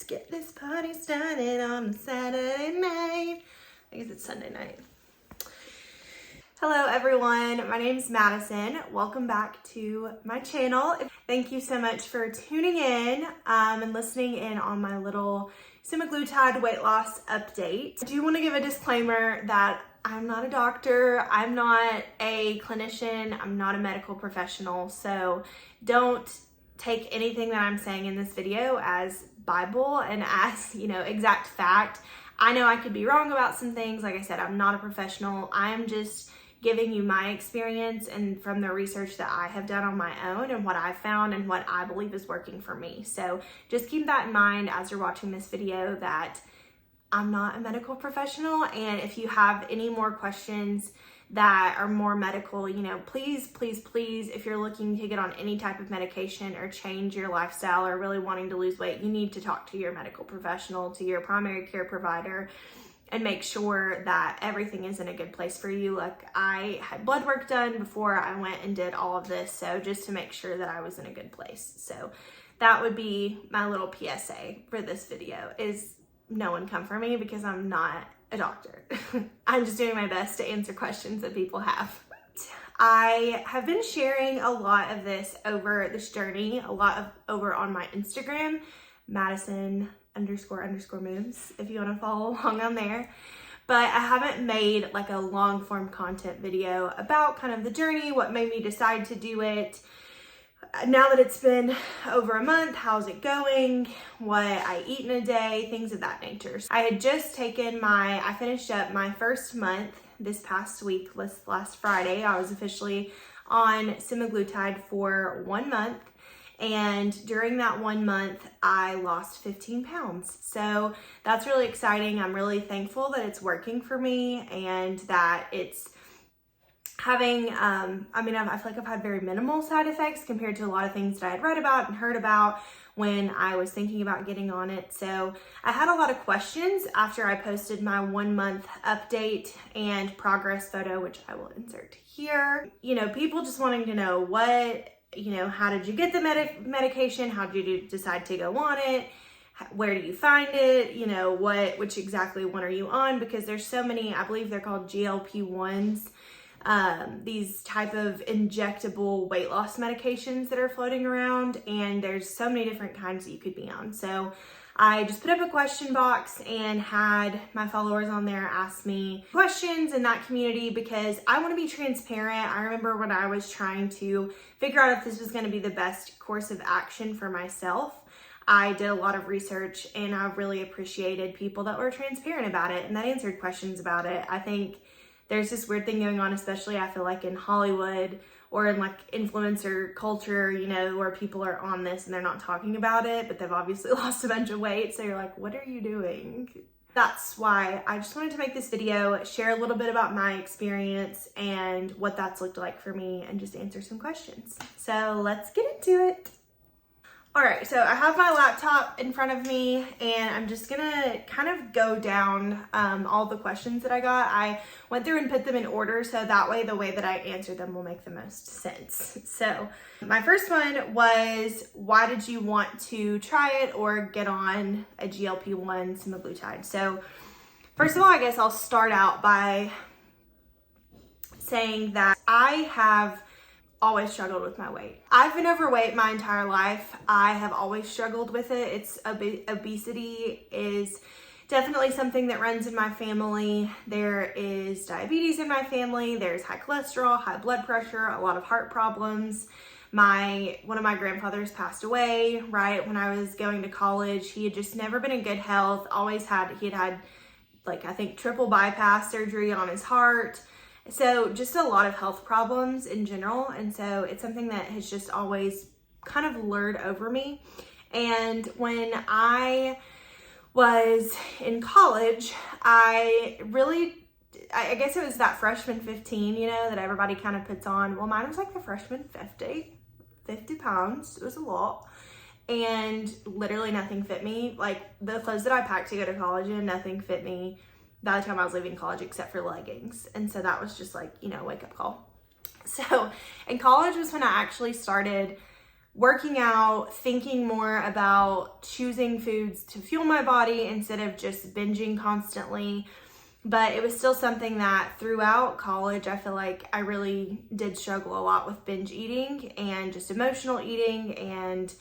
get this party started on Saturday night. I guess it's Sunday night. Hello everyone, my name's Madison. Welcome back to my channel. Thank you so much for tuning in and listening in on my little semaglutide weight loss update. I do want to give a disclaimer that I'm not a doctor, I'm not a clinician, I'm not a medical professional, so don't take anything that I'm saying in this video as Bible and as, exact fact. I know I could be wrong about some things. Like I said, I'm not a professional. I am just giving you my experience and from the research that I have done on my own and what I found and what I believe is working for me. So just keep that in mind as you're watching this video, that I'm not a medical professional. And if you have any more questions that are more medical, please, if you're looking to get on any type of medication or change your lifestyle or really wanting to lose weight, you need to talk to your medical professional, to your primary care provider, and make sure that everything is in a good place for you. Like, I had blood work done before I went and did all of this, so just to make sure that I was in a good place. So that would be my little PSA for this video, is no one come for me because I'm not a doctor. I'm just doing my best to answer questions that people have. I have been sharing a lot of this over this journey, over on my Instagram, Madison__moves, if you want to follow along on there. But I haven't made like a long form content video about kind of the journey, what made me decide to do it. Now that it's been over a month, how's it going, what I eat in a day, things of that nature. I had just I finished up my first month this past week, last Friday. I was officially on semaglutide for 1 month. And during that 1 month, I lost 15 pounds. So that's really exciting. I'm really thankful that it's working for me and that it's having, I feel like I've had very minimal side effects compared to a lot of things that I had read about and heard about when I was thinking about getting on it. So I had a lot of questions after I posted my 1 month update and progress photo, which I will insert here. People just wanting to know how did you get the medication? How did you decide to go on it? Where do you find it? Which exactly one are you on? Because there's so many, I believe they're called GLP-1s, these type of injectable weight loss medications that are floating around, and there's so many different kinds that you could be on. So I just put up a question box and had my followers on there ask me questions in that community because I want to be transparent. I remember when I was trying to figure out if this was going to be the best course of action for myself, I did a lot of research and I really appreciated people that were transparent about it and that answered questions about it. I think there's this weird thing going on, especially I feel like in Hollywood or in like influencer culture, where people are on this and they're not talking about it, but they've obviously lost a bunch of weight. So you're like, what are you doing? That's why I just wanted to make this video, share a little bit about my experience and what that's looked like for me and just answer some questions. So let's get into it. All right, so I have my laptop in front of me and I'm just gonna kind of go down all the questions that I got. I went through and put them in order so that way the way that I answer them will make the most sense. So my first one was, why did you want to try it or get on a GLP-1 semaglutide? So first of all, I guess I'll start out by saying that I have always struggled with my weight. I've been overweight my entire life. I have always struggled with it. Obesity is definitely something that runs in my family. There is diabetes in my family. There's high cholesterol, high blood pressure, a lot of heart problems. One of my grandfathers passed away right when I was going to college. He had just never been in good health. He had had like, I think, triple bypass surgery on his heart. So just a lot of health problems in general. And so it's something that has just always kind of lured over me. And when I was in college, I guess it was that freshman 15, that everybody kind of puts on. Well, mine was like the freshman 50 pounds. It was a lot. And literally nothing fit me. Like the clothes that I packed to go to college in, nothing fit me by the time I was leaving college except for leggings. And so that was just like, wake up call. So in college was when I actually started working out, thinking more about choosing foods to fuel my body instead of just binging constantly. But it was still something that throughout college, I feel like I really did struggle a lot with binge eating and just emotional eating. And,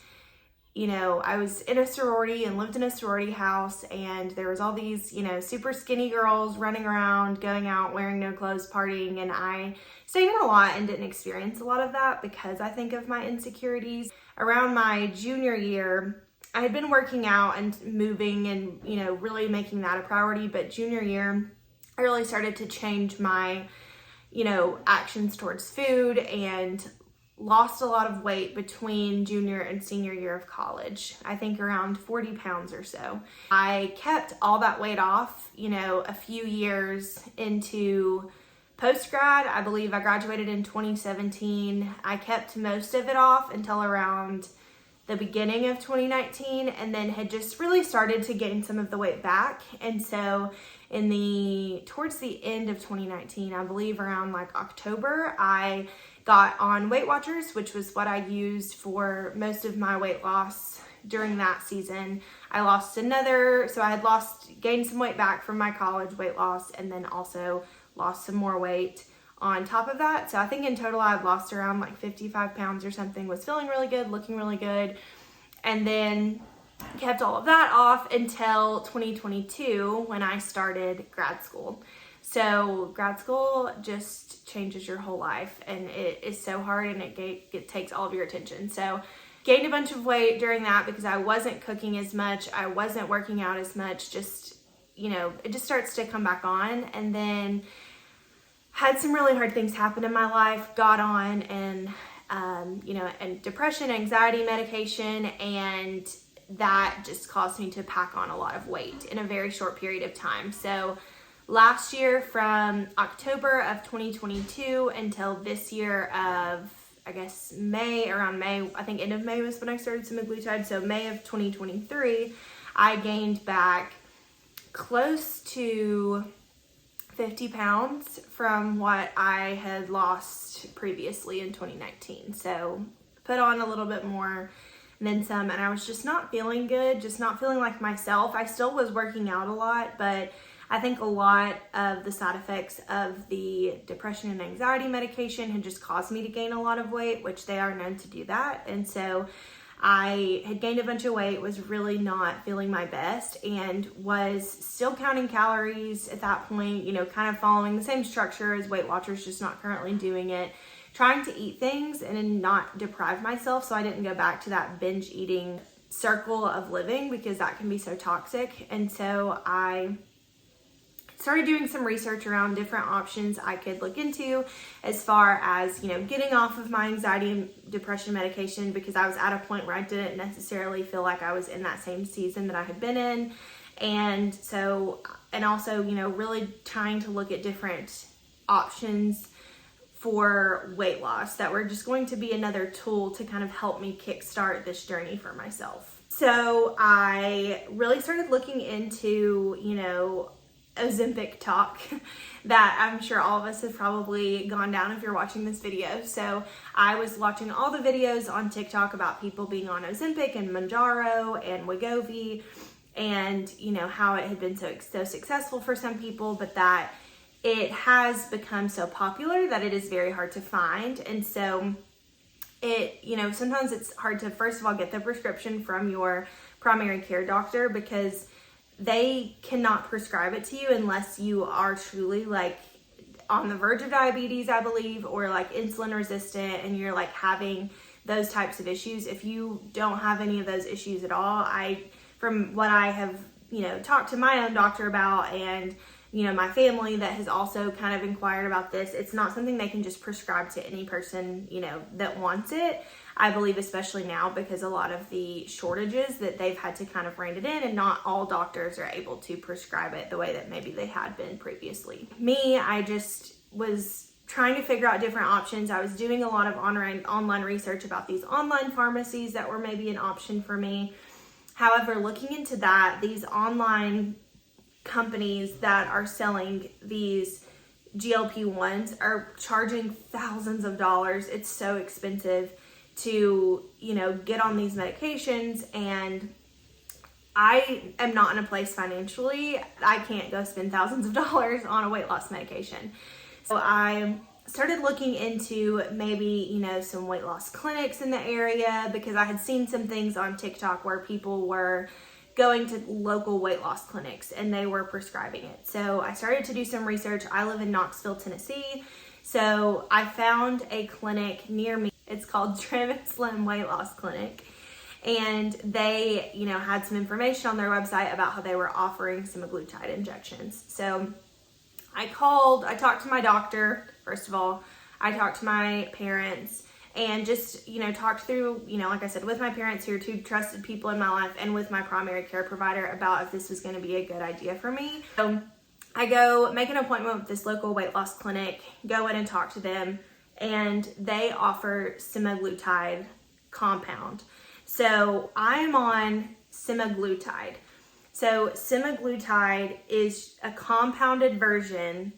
you know, I was in a sorority and lived in a sorority house, and there was all these, you know, super skinny girls running around, going out, wearing no clothes, partying. And I stayed in a lot and didn't experience a lot of that because I think of my insecurities. Around my junior year, I had been working out and moving and, you know, really making that a priority. But junior year, I really started to change my, you know, actions towards food and lost a lot of weight between junior and senior year of college. I think around 40 pounds or so. I kept all that weight off, you know, a few years into post-grad. I believe I graduated in 2017. I kept most of it off until around the beginning of 2019, and then had just really started to gain some of the weight back. And so towards the end of 2019, I believe around like October, I got on Weight Watchers, which was what I used for most of my weight loss during that season. I had gained some weight back from my college weight loss, and then also lost some more weight on top of that. So I think in total I've lost around like 55 pounds or something, was feeling really good, looking really good. And then kept all of that off until 2022 when I started grad school. So grad school just changes your whole life, and it is so hard, and it takes all of your attention. So gained a bunch of weight during that because I wasn't cooking as much. I wasn't working out as much. Just, you know, it just starts to come back on. And then had some really hard things happen in my life, got on and depression, anxiety medication, and that just caused me to pack on a lot of weight in a very short period of time. So last year, from October of 2022 until this year of, I guess, around May, I think end of May was when I started semaglutide. So May of 2023, I gained back close to 50 pounds from what I had lost previously in 2019. So put on a little bit more and then some, and I was just not feeling good, just not feeling like myself. I still was working out a lot, but I think a lot of the side effects of the depression and anxiety medication had just caused me to gain a lot of weight, which they are known to do that. And so I had gained a bunch of weight, was really not feeling my best, and was still counting calories at that point, you know, kind of following the same structure as Weight Watchers, just not currently doing it, trying to eat things and not deprive myself so I didn't go back to that binge eating circle of living, because that can be so toxic. And so I started doing some research around different options I could look into as far as, you know, getting off of my anxiety and depression medication, because I was at a point where I didn't necessarily feel like I was in that same season that I had been in. And so, and also, you know, really trying to look at different options for weight loss that were just going to be another tool to kind of help me kickstart this journey for myself. So I really started looking into, you know, Ozempic talk that I'm sure all of us have probably gone down if you're watching this video. So I was watching all the videos on TikTok about people being on Ozempic and Mounjaro and Wegovy, and, you know, how it had been so successful for some people, but that it has become so popular that it is very hard to find. And so it, you know, sometimes it's hard to, first of all, get the prescription from your primary care doctor, because they cannot prescribe it to you unless you are truly like on the verge of diabetes, I believe, or like insulin resistant, and you're like having those types of issues. If you don't have any of those issues at all, from what I have, you know, talked to my own doctor about, and, you know, my family that has also kind of inquired about this, it's not something they can just prescribe to any person, you know, that wants it. I believe, especially now, because a lot of the shortages that they've had to kind of rein it in, and not all doctors are able to prescribe it the way that maybe they had been previously. Me, I just was trying to figure out different options. I was doing a lot of online research about these online pharmacies that were maybe an option for me. However, looking into that, these online companies that are selling these GLP-1s are charging thousands of dollars. It's so expensive to, you know, get on these medications, and I am not in a place financially. I can't go spend thousands of dollars on a weight loss medication. So I started looking into maybe, you know, some weight loss clinics in the area, because I had seen some things on TikTok where people were going to local weight loss clinics and they were prescribing it. So I started to do some research. I live in Knoxville, Tennessee. So I found a clinic near me. It's called Trim and Slim Weight Loss Clinic. And they, you know, had some information on their website about how they were offering semaglutide injections. So I talked to my doctor, first of all. I talked to my parents and just, you know, talked through, you know, like I said, with my parents, who are two trusted people in my life, and with my primary care provider about if this was going to be a good idea for me. So I go make an appointment with this local weight loss clinic, go in and talk to them, and they offer semaglutide compound. So I'm on semaglutide. So semaglutide is a compounded version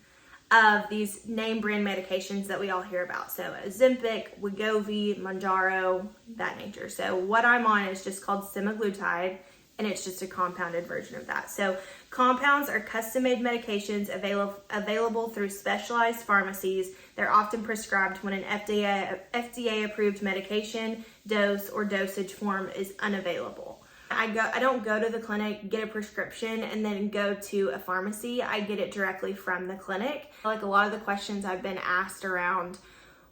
of these name brand medications that we all hear about. So Ozempic, Wegovy, Mounjaro, that nature. So what I'm on is just called semaglutide, and it's just a compounded version of that. So compounds are custom-made medications available through specialized pharmacies. They're often prescribed when an FDA-approved medication, dose, or dosage form is unavailable. I don't go to the clinic, get a prescription, and then go to a pharmacy. I get it directly from the clinic. Like a lot of the questions I've been asked around,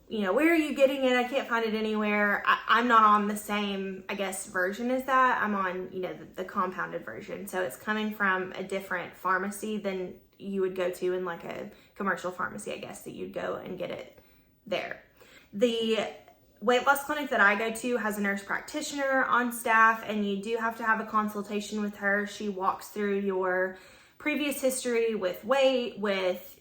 you know, where are you getting it? I can't find it anywhere. I'm not on the same, I guess, version as that. I'm on, you know, the compounded version. So it's coming from a different pharmacy than you would go to in like a commercial pharmacy, I guess, that you'd go and get it there. The weight loss clinic that I go to has a nurse practitioner on staff, and you do have to have a consultation with her. She walks through your previous history with weight, with,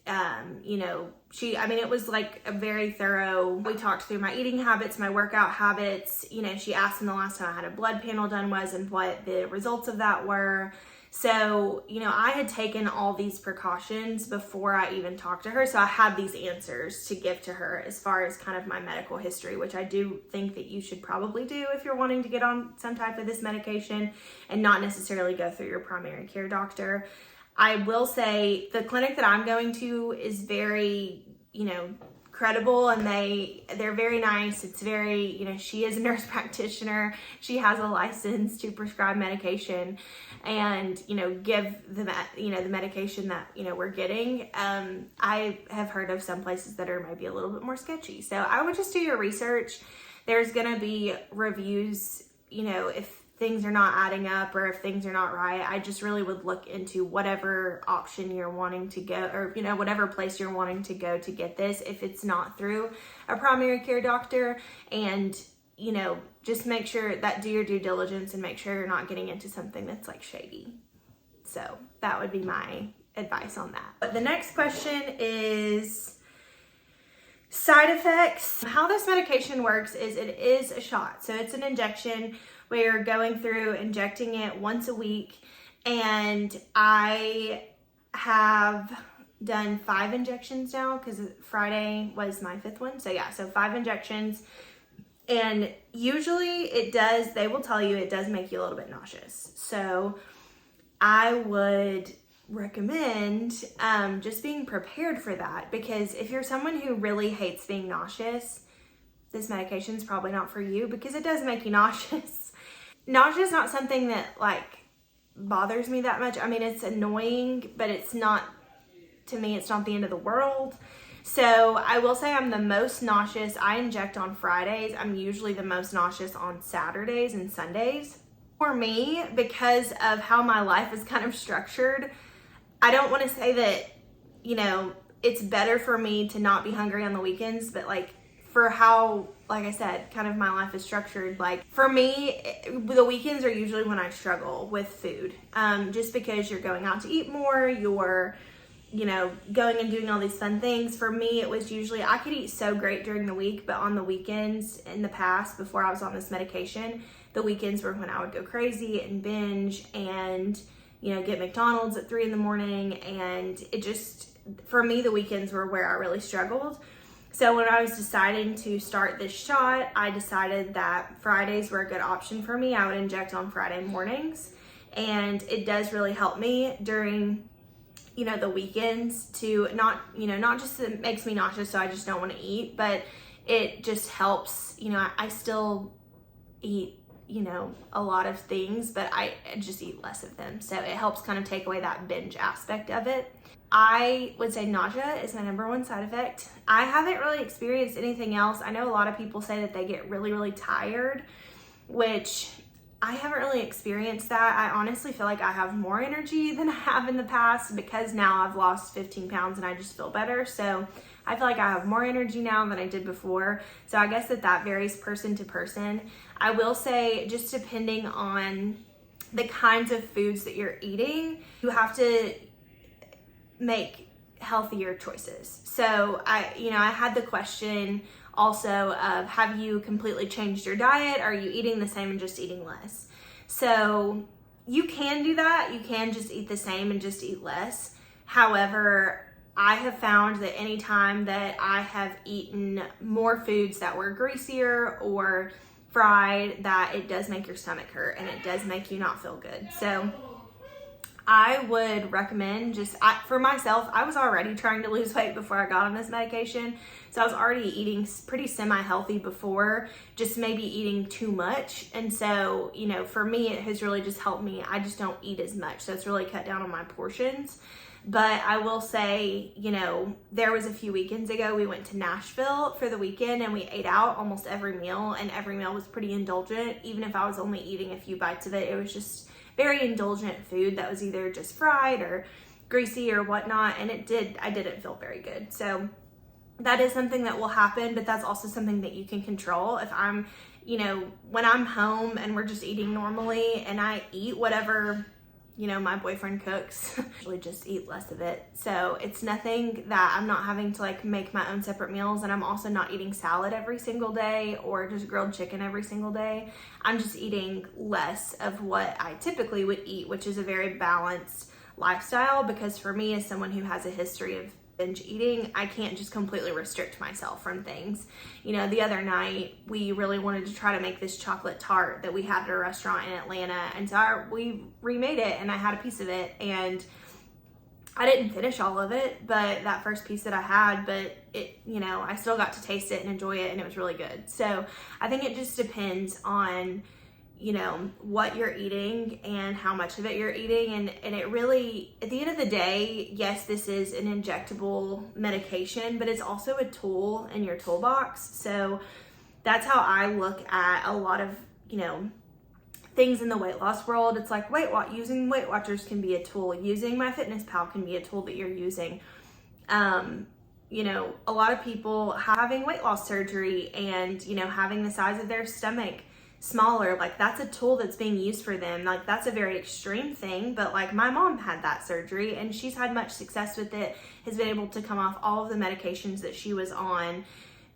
you know, it was like a very thorough, we talked through my eating habits, my workout habits. You know, she asked when the last time I had a blood panel done was and what the results of that were. So, you know, I had taken all these precautions before I even talked to her. So I had these answers to give to her as far as kind of my medical history, which I do think that you should probably do if you're wanting to get on some type of this medication and not necessarily go through your primary care doctor. I will say the clinic that I'm going to is very, you know, credible, and they're very nice. It's very, you know, she is a nurse practitioner. She has a license to prescribe medication and, you know, give the medication that, you know, we're getting. I have heard of some places that are maybe a little bit more sketchy. So I would just do your research. There's going to be reviews, you know, if things are not adding up or if things are not right. I just really would look into whatever option you're wanting to go, or, you know, whatever place you're wanting to go to get this, if it's not through a primary care doctor, and, you know, just make sure that do your due diligence and make sure you're not getting into something that's like shady. So that would be my advice on that. But the next question is side effects. How this medication works is it is a shot. So it's an injection. We're going through injecting it once a week, and I have done 5 injections now because Friday was my 5th one. So yeah, so 5 injections, and usually they will tell you it does make you a little bit nauseous. So I would recommend just being prepared for that, because if you're someone who really hates being nauseous, this medication is probably not for you, because it does make you nauseous. Nausea is not something that like bothers me that much. I mean, it's annoying, but it's not, to me, it's not the end of the world. So I will say I'm the most nauseous. I inject on Fridays. I'm usually the most nauseous on Saturdays and Sundays. For me, because of how my life is kind of structured, I don't want to say that, you know, it's better for me to not be hungry on the weekends, but like for how, like I said, kind of my life is structured. Like for me, the weekends are usually when I struggle with food, just because you're going out to eat more, you're, you know, going and doing all these fun things. For me, it was usually, I could eat so great during the week, but on the weekends in the past, before I was on this medication, the weekends were when I would go crazy and binge and, you know, get McDonald's at 3 a.m. and it just, for me, the weekends were where I really struggled. So when I was deciding to start this shot, I decided that Fridays were a good option for me. I would inject on Friday mornings, and it does really help me during, you know, the weekends to not, you know, not just it makes me nauseous so I just don't want to eat, but it just helps, you know, I still eat, you know, a lot of things, but I just eat less of them. So it helps kind of take away that binge aspect of it. I would say nausea is my number one side effect. I haven't really experienced anything else. I know a lot of people say that they get really, really tired, which I haven't really experienced that. I honestly feel like I have more energy than I have in the past because now I've lost 15 pounds and I just feel better. So I feel like I have more energy now than I did before. So I guess that varies person to person. I will say, just depending on the kinds of foods that you're eating, you have to make healthier choices. So I had the question also of, have you completely changed your diet? Are you eating the same and just eating less? So you can do that. You can just eat the same and just eat less. However, I have found that anytime that I have eaten more foods that were greasier or fried, that it does make your stomach hurt and it does make you not feel good. So I would recommend for myself, I was already trying to lose weight before I got on this medication. So I was already eating pretty semi-healthy before, just maybe eating too much. And so, you know, for me, it has really just helped me. I just don't eat as much. So it's really cut down on my portions. But I will say, you know, there was a few weekends ago, we went to Nashville for the weekend and we ate out almost every meal, and every meal was pretty indulgent. Even if I was only eating a few bites of it, it was just very indulgent food that was either just fried or greasy or whatnot, and I didn't feel very good. So that is something that will happen, but that's also something that you can control. If I'm, you know, when I'm home and we're just eating normally and I eat whatever, you know, my boyfriend cooks, I usually just eat less of it. So it's nothing that I'm not having to like make my own separate meals, and I'm also not eating salad every single day or just grilled chicken every single day. I'm just eating less of what I typically would eat, which is a very balanced lifestyle, because for me, as someone who has a history of binge eating, I can't just completely restrict myself from things. You know, the other night we really wanted to try to make this chocolate tart that we had at a restaurant in Atlanta, and so we remade it and I had a piece of it, and I didn't finish all of it, but that first piece that I had, but it, you know, I still got to taste it and enjoy it, and it was really good. So I think it just depends on, you know, what you're eating and how much of it you're eating. And it really, at the end of the day, yes, this is an injectable medication, but it's also a tool in your toolbox. So that's how I look at a lot of, you know, things in the weight loss world. It's like using Weight Watchers can be a tool. Using MyFitnessPal can be a tool that you're using. You know, a lot of people having weight loss surgery and, you know, having the size of their stomach smaller, like that's a tool that's being used for them. Like that's a very extreme thing, but like my mom had that surgery and she's had much success with it, has been able to come off all of the medications that she was on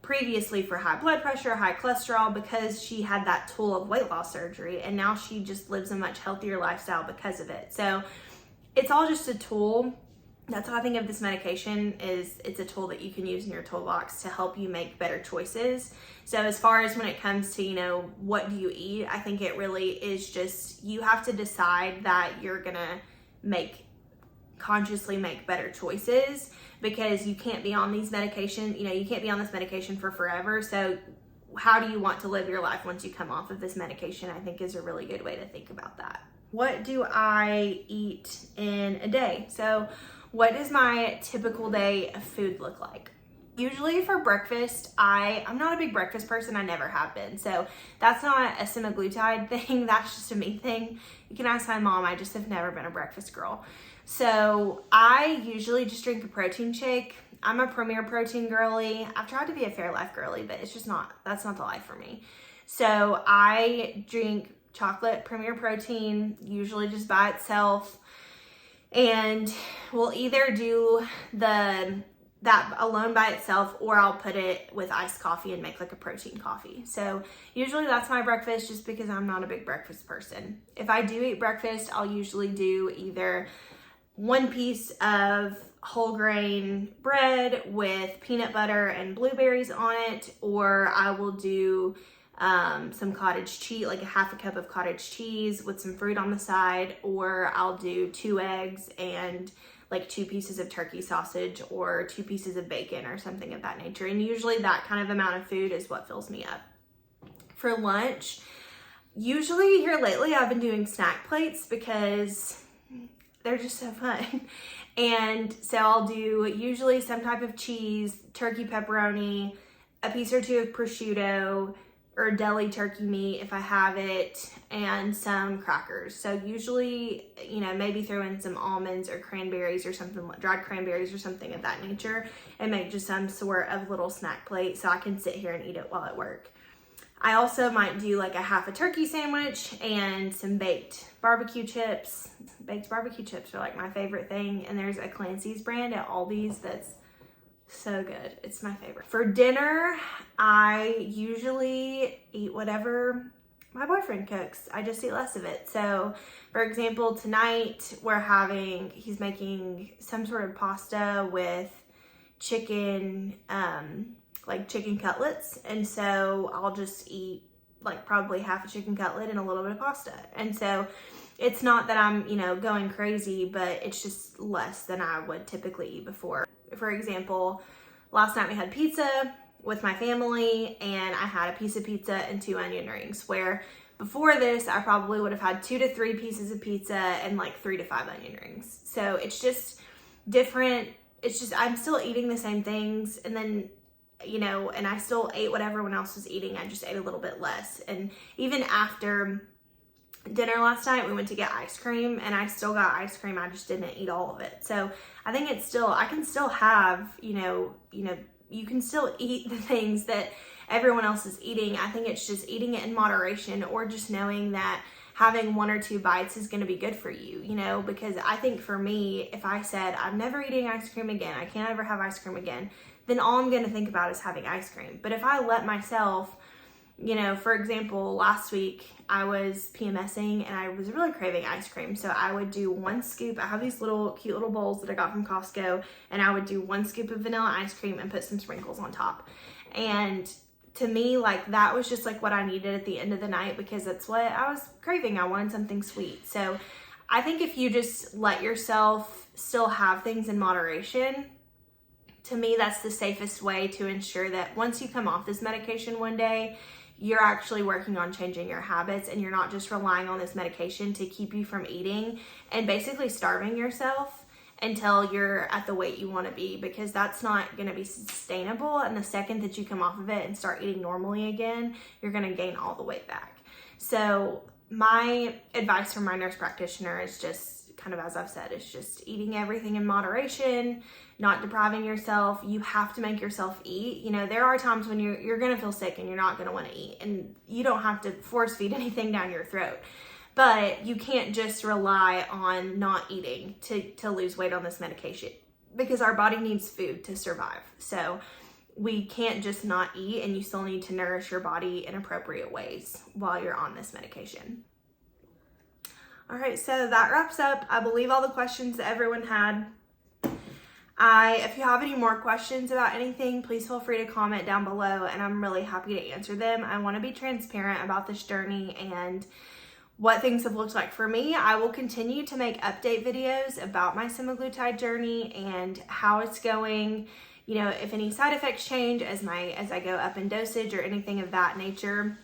previously for high blood pressure, high cholesterol, because she had that tool of weight loss surgery, and now she just lives a much healthier lifestyle because of it. So it's all just a tool. That's how I think of this medication, is it's a tool that you can use in your toolbox to help you make better choices. So as far as when it comes to, you know, what do you eat, I think it really is just, you have to decide that you're gonna consciously make better choices, because you can't be on these medications, you know, you can't be on this medication for forever. So how do you want to live your life once you come off of this medication, I think is a really good way to think about that. What do I eat in a day? So what does my typical day of food look like? Usually for breakfast, I'm not a big breakfast person. I never have been. So that's not a semaglutide thing. That's just a me thing. You can ask my mom. I just have never been a breakfast girl. So I usually just drink a protein shake. I'm a Premier Protein girly. I've tried to be a Fairlife girly, but it's just that's not the life for me. So I drink chocolate Premier Protein, usually just by itself. And we'll either do that alone by itself, or I'll put it with iced coffee and make like a protein coffee. So usually that's my breakfast, just because I'm not a big breakfast person. If I do eat breakfast, I'll usually do either 1 piece of whole grain bread with peanut butter and blueberries on it, or I will do some cottage cheese, like a half a cup of cottage cheese with some fruit on the side, or I'll do 2 eggs and like 2 pieces of turkey sausage or 2 pieces of bacon or something of that nature. And usually that kind of amount of food is what fills me up. For lunch, usually here lately I've been doing snack plates because they're just so fun. And so I'll do usually some type of cheese, turkey pepperoni, a piece or 2 of prosciutto, or deli turkey meat if I have it, and some crackers. So usually, you know, maybe throw in some almonds or cranberries or something, dried cranberries or something of that nature, and make just some sort of little snack plate so I can sit here and eat it while at work. I also might do like a half a turkey sandwich and some baked barbecue chips. Baked barbecue chips are like my favorite thing, and there's a Clancy's brand at Aldi's that's so good. It's my favorite. For dinner, I usually eat whatever my boyfriend cooks. I just eat less of it. So for example, tonight he's making some sort of pasta with chicken, like chicken cutlets. And so I'll just eat like probably half a chicken cutlet and a little bit of pasta. And so it's not that I'm, you know, going crazy, but it's just less than I would typically eat before. For example, last night we had pizza with my family, and I had a piece of pizza and 2 onion rings, where before this, I probably would have had 2 to 3 pieces of pizza and like 3 to 5 onion rings. So it's just different. It's just, I'm still eating the same things. And then, you know, and I still ate what everyone else was eating. I just ate a little bit less. And even after dinner last night, we went to get ice cream, and I still got ice cream. I just didn't eat all of it. So I think it's still, I can still have, you know, you can still eat the things that everyone else is eating. I think it's just eating it in moderation, or just knowing that having 1 or 2 bites is going to be good for you, you know, because I think for me, if I said, I'm never eating ice cream again, I can't ever have ice cream again, then all I'm going to think about is having ice cream. But if I let myself, you know, for example, last week I was PMSing and I was really craving ice cream. So I would do 1 scoop. I have these cute little bowls that I got from Costco, and I would do 1 scoop of vanilla ice cream and put some sprinkles on top. And to me, like, that was just like what I needed at the end of the night, because that's what I was craving. I wanted something sweet. So I think if you just let yourself still have things in moderation, to me, that's the safest way to ensure that once you come off this medication one day, you're actually working on changing your habits, and you're not just relying on this medication to keep you from eating and basically starving yourself until you're at the weight you want to be, because that's not going to be sustainable. And the second that you come off of it and start eating normally again, you're going to gain all the weight back. So my advice from my nurse practitioner is just kind of, as I've said, it's just eating everything in moderation, not depriving yourself. You have to make yourself eat. You know, there are times when you're going to feel sick and you're not going to want to eat, and you don't have to force feed anything down your throat. But you can't just rely on not eating to lose weight on this medication, because our body needs food to survive. So we can't just not eat, and you still need to nourish your body in appropriate ways while you're on this medication. All right, so that wraps up, I believe, all the questions that everyone had. If you have any more questions about anything, please feel free to comment down below, and I'm really happy to answer them. I want to be transparent about this journey and what things have looked like for me. I will continue to make update videos about my semaglutide journey and how it's going, you know, if any side effects change as I go up in dosage or anything of that nature.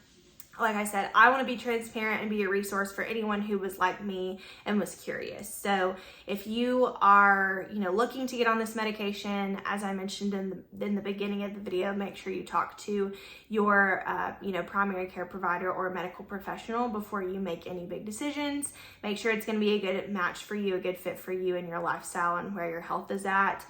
Like I said, I want to be transparent and be a resource for anyone who was like me and was curious. So if you are, you know, looking to get on this medication, as I mentioned in the beginning of the video, make sure you talk to your, you know, primary care provider or medical professional before you make any big decisions. Make sure it's going to be a good match for you, a good fit for you and your lifestyle and where your health is at.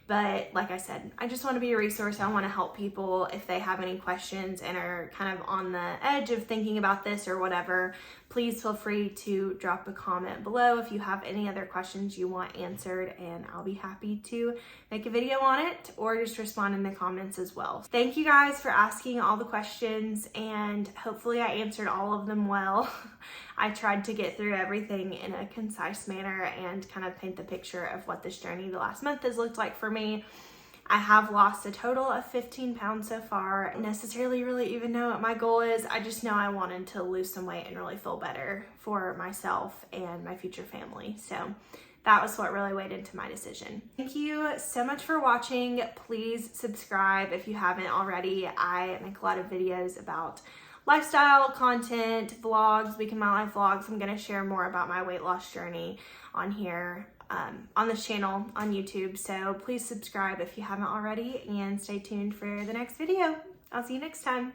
But like I said, I just want to be a resource. I want to help people if they have any questions and are kind of on the edge of thinking about this or whatever. please feel free to drop a comment below if you have any other questions you want answered, and I'll be happy to make a video on it or just respond in the comments as well. Thank you guys for asking all the questions, and hopefully I answered all of them well. I tried to get through everything in a concise manner and kind of paint the picture of what this journey the last month has looked like for me. I have lost a total of 15 pounds so far. I don't necessarily really even know what my goal is. I just know I wanted to lose some weight and really feel better for myself and my future family. So that was what really weighed into my decision. Thank you so much for watching. Please subscribe if you haven't already. I make a lot of videos about lifestyle content, vlogs, week in my life vlogs. I'm gonna share more about my weight loss journey on here, on this channel on YouTube. So please subscribe if you haven't already, and stay tuned for the next video. I'll see you next time.